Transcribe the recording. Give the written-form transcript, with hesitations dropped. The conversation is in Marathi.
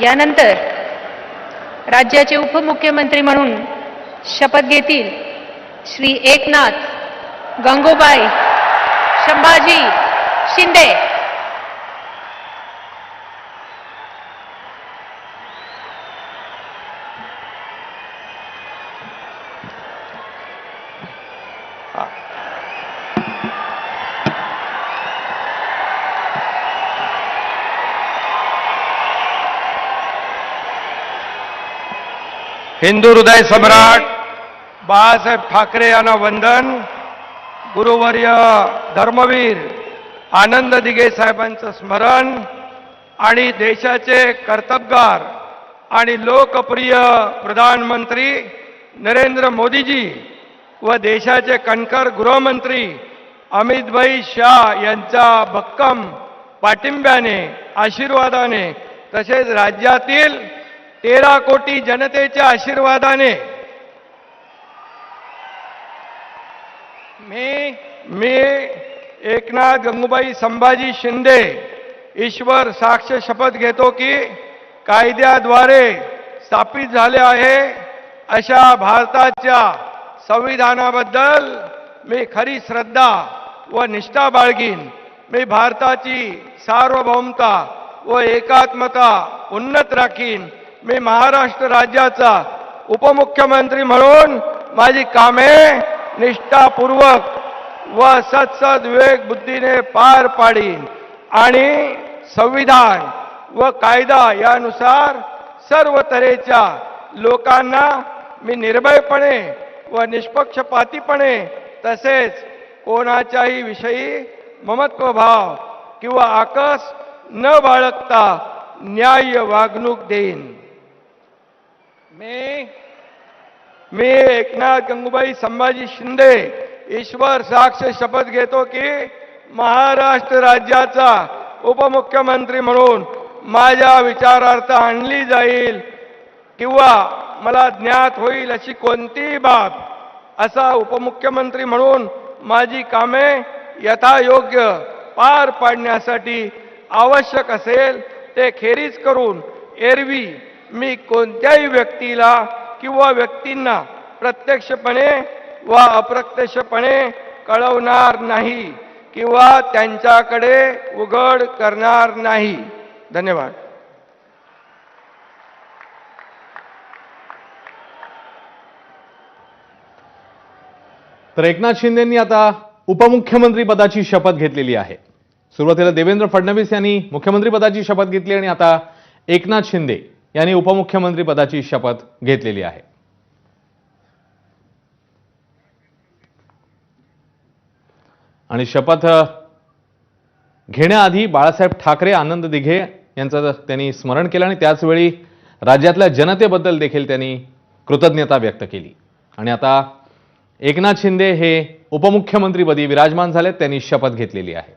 यानंतर राज्याचे उपमुख्यमंत्री म्हणून शपथ घेतील श्री एकनाथ गंगूबाई संभाजी शिंदे। हिंदू हृदय सम्राट बाळासाहेब ठाकरे यांना वंदन। गुरुवर्य धर्मवीर आनंद दिघे साहेबांचं स्मरण आणि देशाचे कर्तबगार आणि लोकप्रिय प्रधानमंत्री नरेंद्र मोदीजी व देशाचे कणखर गृहमंत्री अमितभाई शाह यांच्या भक्कम पाठिंब्याने आशीर्वादाने तसेच राज्यातील 13 कोटी जनतेच्या आशीर्वादाने मी एकनाथ गंगूबाई संभाजी शिंदे ईश्वर साक्ष शपथ घेतो की कायद्याद्वारे स्थापित झाले आहे अशा भारताच्या संविधानाबद्दल मी खरी श्रद्धा व निष्ठा बाळगीन। मी भारताची सार्वभौमता व एकात्मता उन्नत राखीन। मी महाराष्ट्र राज्याचा उपमुख्यमंत्री म्हणून माझी कामे निष्ठापूर्वक व सत्सद विवेक बुद्धीने पार पाडीन आणि संविधान व कायदा यानुसार सर्व तऱ्हेच्या लोकांना मी निर्भयपणे व निष्पक्षपातीपणे तसेच कोणाच्याही विषयी ममत्वभाव किंवा आकस न बाळगता न्याय्य वागणूक देईन। मी एकनाथ गंगूबाई संभाजी शिंदे ईश्वर साक्ष शपथ घेतो की महाराष्ट्र राज्याचा उपमुख्यमंत्री म्हणून माझ्या विचारार्थ आणली जाईल किंवा मला ज्ञात होईल अशी कोणतीही बाब असा उपमुख्यमंत्री म्हणून माझी कामे यथायोग्य पार पाडण्यासाठी आवश्यक असेल ते खेरीज करून एरवी मी कोणत्याही व्यक्तीला किंवा व्यक्तींना प्रत्यक्षपणे व अप्रत्यक्षपणे कळवणार नाही किंवा त्यांच्याकडे उघड करणार नाही। धन्यवाद। तर एकनाथ शिंदेंनी आता उपमुख्यमंत्री पदाची शपथ घेतलेली आहे। सुरुवातीला देवेंद्र फडणवीस यांनी मुख्यमंत्री पदाची शपथ घेतली आणि आता एकनाथ शिंदे यांनी उपमुख्यमंत्री पदाची शपथ घेतलेली आहे। आणि शपथ घेण्याआधी बाळासाहेब ठाकरे आनंद दिघे यांचं त्यांनी स्मरण केलं आणि त्याचवेळी राज्यातल्या जनतेबद्दल देखील त्यांनी कृतज्ञता व्यक्त केली। आणि आता एकनाथ शिंदे हे उपमुख्यमंत्रीपदी विराजमान झालेत, त्यांनी शपथ घेतलेली आहे।